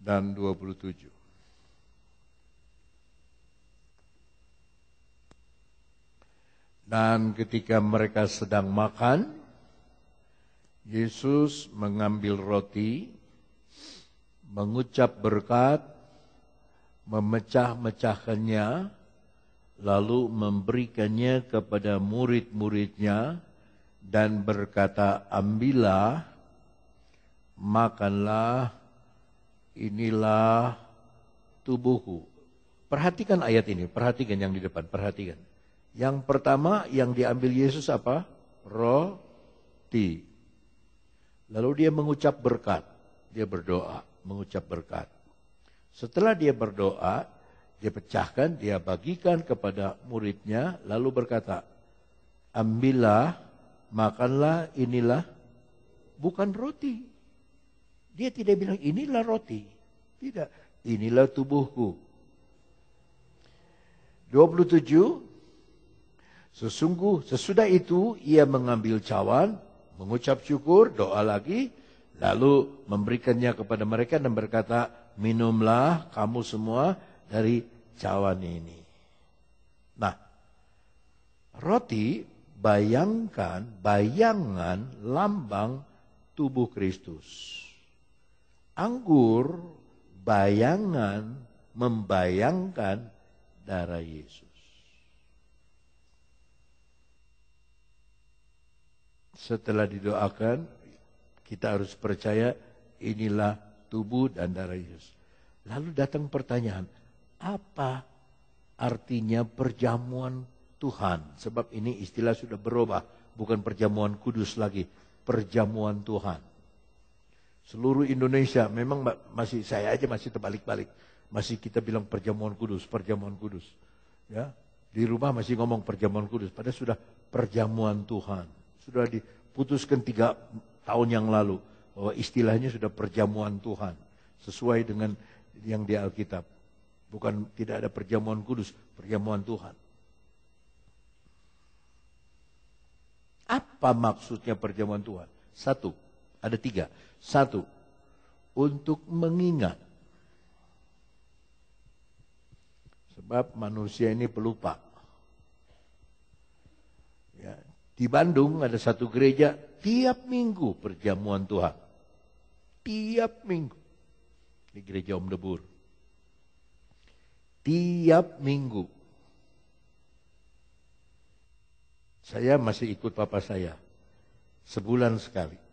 dan 27. Dan ketika mereka sedang makan, Yesus mengambil roti, mengucap berkat, memecah-mecahkannya, lalu memberikannya kepada murid-muridnya dan berkata, ambillah, makanlah, inilah tubuhku. Perhatikan ayat ini, perhatikan yang di depan, perhatikan. Yang pertama yang diambil Yesus apa? Roti. Lalu dia mengucap berkat, dia berdoa, mengucap berkat. Setelah dia berdoa, dia pecahkan, dia bagikan kepada muridnya, lalu berkata, ambillah, makanlah, inilah, bukan roti. Dia tidak bilang, inilah roti. Tidak, inilah tubuhku. 27, sesudah itu ia mengambil cawan, mengucap syukur, doa lagi, lalu memberikannya kepada mereka dan berkata, minumlah kamu semua dari cawan ini. Nah, roti bayangan lambang tubuh Kristus. Anggur membayangkan darah Yesus. Setelah didoakan, kita harus percaya inilah tubuh dan darah Yesus. Lalu datang pertanyaan, apa artinya perjamuan Tuhan? Sebab ini istilah sudah berubah, bukan perjamuan kudus lagi, perjamuan Tuhan. Seluruh Indonesia memang saya aja masih terbalik-balik. Masih kita bilang perjamuan kudus. Ya, di rumah masih ngomong perjamuan kudus, padahal sudah perjamuan Tuhan. Sudah diputuskan 3 tahun yang lalu bahwa istilahnya sudah perjamuan Tuhan, sesuai dengan yang di Alkitab. Bukan tidak ada perjamuan kudus, perjamuan Tuhan. Apa maksudnya perjamuan Tuhan? Ada 3. 1, untuk mengingat. Sebab manusia ini pelupa. Ya, di Bandung ada satu gereja tiap minggu perjamuan Tuhan. Tiap minggu. Di gereja Om Debur. Tiap minggu. Saya masih ikut papa saya. Sebulan sekali.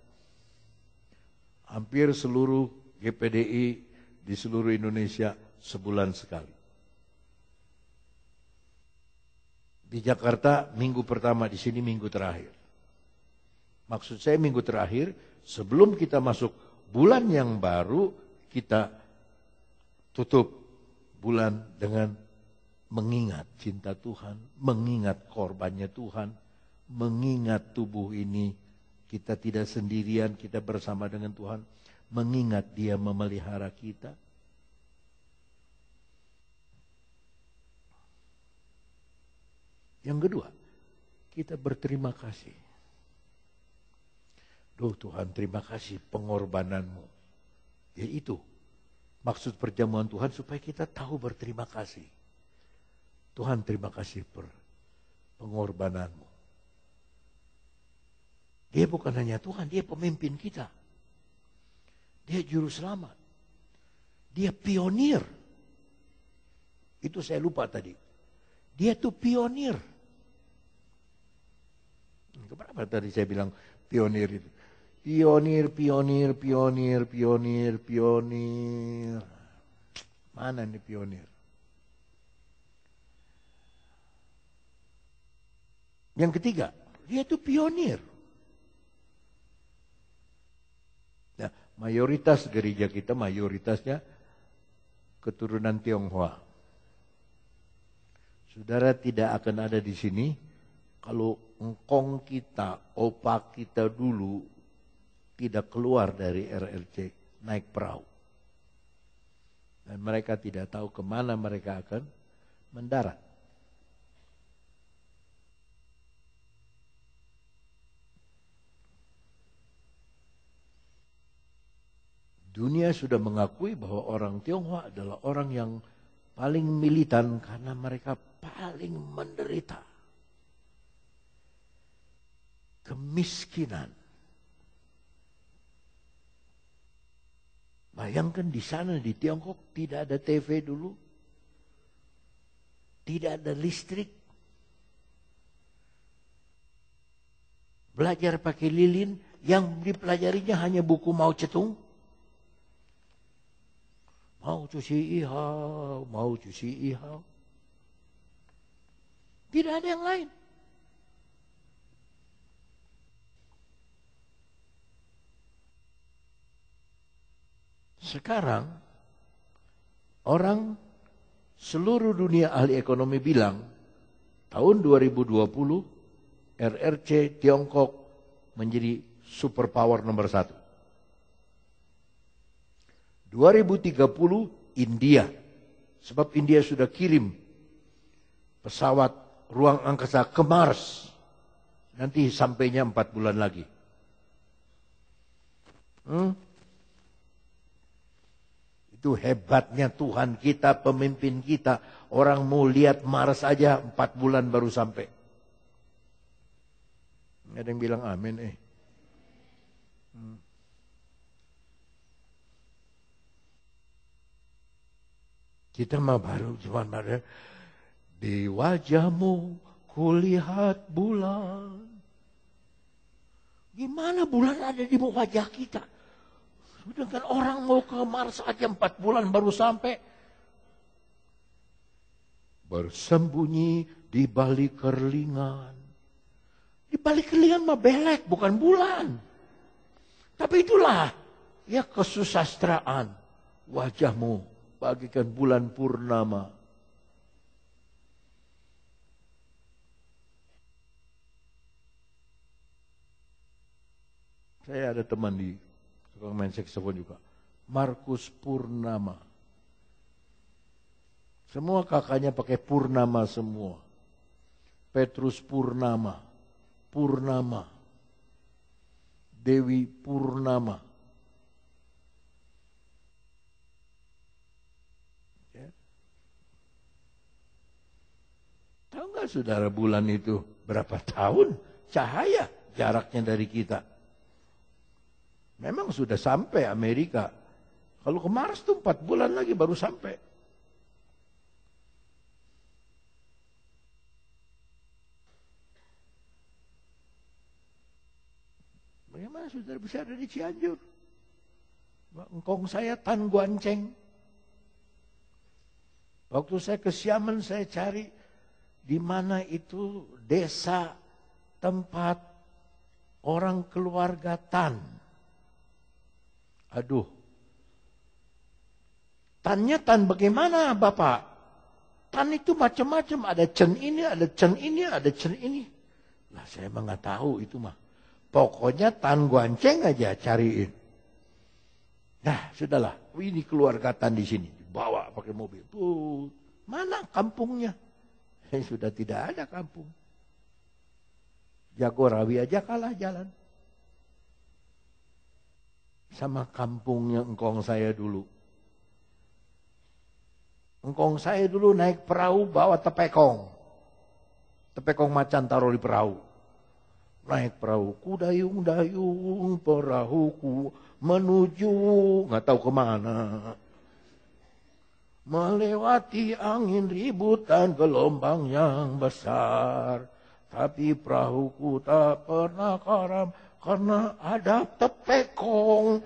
Hampir seluruh GPDI di seluruh Indonesia sebulan sekali. Di Jakarta minggu pertama, di sini minggu terakhir. Maksud saya minggu terakhir, sebelum kita masuk bulan yang baru, kita tutup bulan dengan mengingat cinta Tuhan, mengingat korbannya Tuhan, mengingat tubuh ini kita tidak sendirian, kita bersama dengan Tuhan, mengingat Dia memelihara kita. Yang kedua, kita berterima kasih. Duh Tuhan, terima kasih pengorbananmu. Ya itu, maksud perjamuan Tuhan supaya kita tahu berterima kasih. Tuhan terima kasih pengorbananmu. Dia bukan hanya Tuhan, dia pemimpin kita. Dia juru selamat. Dia pionir. Itu saya lupa tadi. Dia tuh pionir. Kenapa tadi saya bilang pionir itu? Pionir. Mana nih pionir? Yang ketiga, dia tuh pionir. Nah, mayoritas gereja kita, mayoritasnya keturunan Tionghoa. Saudara tidak akan ada di sini kalau engkong kita, opa kita dulu tidak keluar dari RRC, naik perahu. Dan mereka tidak tahu kemana mereka akan mendarat. Dunia sudah mengakui bahwa orang Tionghoa adalah orang yang paling militan karena mereka paling menderita. Kemiskinan. Bayangkan di sana di Tiongkok tidak ada TV dulu. Tidak ada listrik. Belajar pakai lilin, yang dipelajarinya hanya buku Mao Zedong. Mao Zedong ihao, Mao Zedong ihao. Tidak ada yang lain. Sekarang orang seluruh dunia ahli ekonomi bilang tahun 2020 RRC Tiongkok menjadi superpower nomor 1. 2030 India, sebab India sudah kirim pesawat ruang angkasa ke Mars. Nanti sampainya 4 bulan lagi. Itu hebatnya Tuhan kita, pemimpin kita. Orang mau lihat Mars aja 4 bulan baru sampai. Ada yang bilang amin Kita mah baru cuma pada di wajahmu kulihat bulan. Gimana bulan ada di wajah kita? Sedangkan orang mau ke Mars aja 4 bulan baru sampai. Bersembunyi di balik kerlingan. Di balik kerlingan mah belek, bukan bulan. Tapi itulah ya kesusastraan. Wajahmu bagikan bulan purnama. Saya ada teman di tukang main saksofon juga. Markus Purnama. Semua kakaknya pakai Purnama semua. Petrus Purnama. Purnama. Dewi Purnama. Ya. Tahu nggak saudara bulan itu berapa tahun cahaya jaraknya dari kita? Memang sudah sampai Amerika. Kalau ke Mars tuh 4 bulan lagi baru sampai. Bagaimana saudara bisa ada di Cianjur? Engkong saya Tan Guanceng. Waktu saya ke Xiamen saya cari di mana itu desa tempat orang keluarga Tan. Aduh. Tannya Tan bagaimana Bapak? Tan itu macam-macam. Ada Chen ini, ada Chen ini, ada Chen ini. Lah saya mah nggak tahu itu mah. Pokoknya Tan Guanceng aja cariin. Nah, sudahlah. Ini keluarga Tan di sini. Bawa pakai mobil. Tuh, mana kampungnya? Sudah tidak ada kampung. Jagorawi aja kalah jalan. Sama kampungnya engkong saya dulu. Engkong saya dulu naik perahu bawa tepekong. Tepekong macan taruh di perahu. Naik perahu, kudayung-dayung perahuku menuju nggak tahu kemana. Melewati angin ribut dan gelombang yang besar. Tapi perahuku tak pernah karam karena ada tepekong.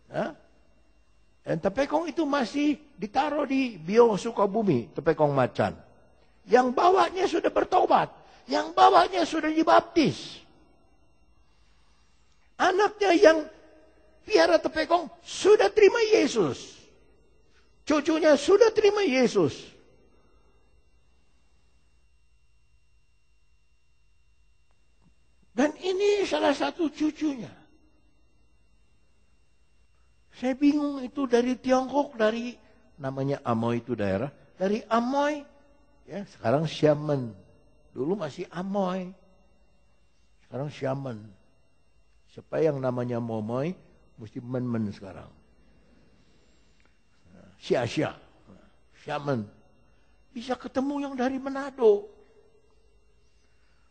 Hah? Dan tepekong itu masih ditaruh di Bio Sukabumi, tepekong macan. Yang bawahnya sudah bertobat. Yang bawahnya sudah dibaptis. Anaknya yang piara tepekong sudah terima Yesus. Cucunya sudah terima Yesus. Dan ini salah satu cucunya. Saya bingung itu dari Tiongkok, dari namanya Amoy itu daerah. Dari Amoy, ya sekarang Xiamen. Dulu masih Amoy. Sekarang Xiamen. Supaya yang namanya Momoy Mesti men-men sekarang. Sia-sia. Syaman. Bisa ketemu yang dari Manado.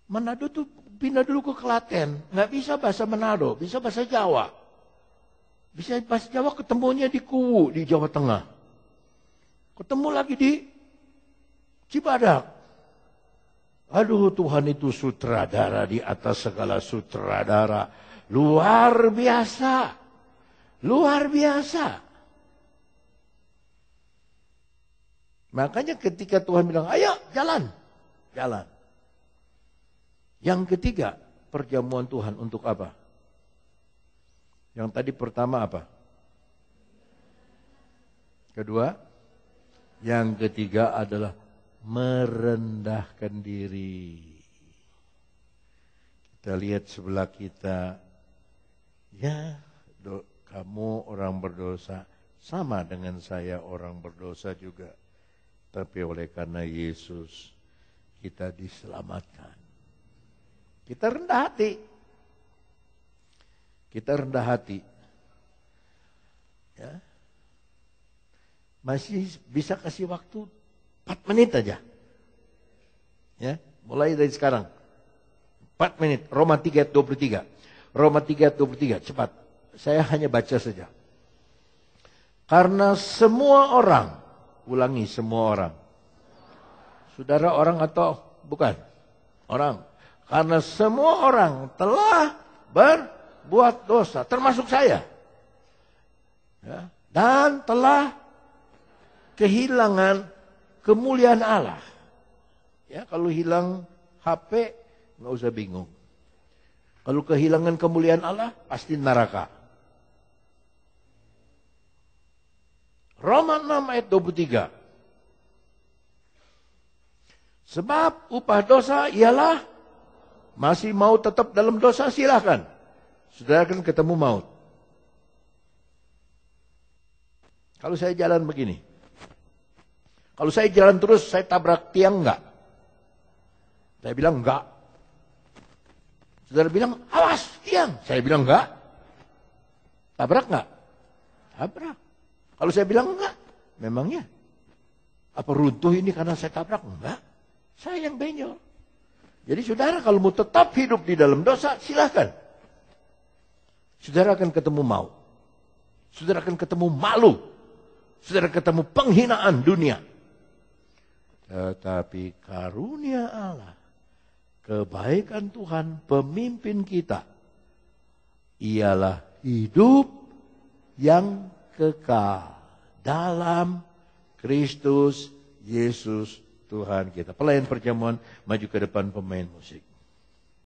Manado tuh pindah dulu ke Klaten. Nggak bisa bahasa Manado, bisa bahasa Jawa. Bisa bahasa Jawa ketemunya di Kuwu, di Jawa Tengah. Ketemu lagi di Cibadak. Aduh, Tuhan itu sutradara di atas segala sutradara. Luar biasa. Luar biasa. Makanya ketika Tuhan bilang, ayo jalan. Jalan. Yang ketiga, perjamuan Tuhan untuk apa? Yang tadi pertama apa? Kedua, yang ketiga adalah merendahkan diri. Kita lihat sebelah kita, ya kamu orang berdosa, sama dengan saya orang berdosa juga. Tapi oleh karena Yesus, kita diselamatkan. Kita rendah hati. Kita rendah hati. Ya. Masih bisa kasih waktu 4 menit aja. Ya, mulai dari sekarang. 4 menit. Roma 3 ayat 23. Roma 3 ayat 23. Cepat. Saya hanya baca saja. Karena semua orang, ulangi semua orang. Saudara orang atau bukan? Orang. Karena semua orang telah berbuat dosa, termasuk saya. Ya, dan telah kehilangan kemuliaan Allah. Ya, kalau hilang HP, nggak usah bingung. Kalau kehilangan kemuliaan Allah, pasti neraka. Roma 6 ayat 23. Sebab upah dosa ialah masih mau tetap dalam dosa, silahkan. Saudara akan ketemu maut. Kalau saya jalan begini. Kalau saya jalan terus, saya tabrak tiang enggak? Saya bilang enggak. Saudara bilang, awas tiang. Saya bilang enggak. Tabrak enggak? Tabrak. Kalau saya bilang enggak, memangnya apa runtuh ini karena saya tabrak? Enggak. Saya yang benjol. Jadi saudara kalau mau tetap hidup di dalam dosa, silahkan. Saudara akan ketemu maut. Saudara akan ketemu malu. Saudara ketemu penghinaan dunia. Tetapi karunia Allah, kebaikan Tuhan, pemimpin kita, ialah hidup yang kekal dalam Kristus Yesus Tuhan kita. Pelayan perjamuan, maju ke depan pemain musik.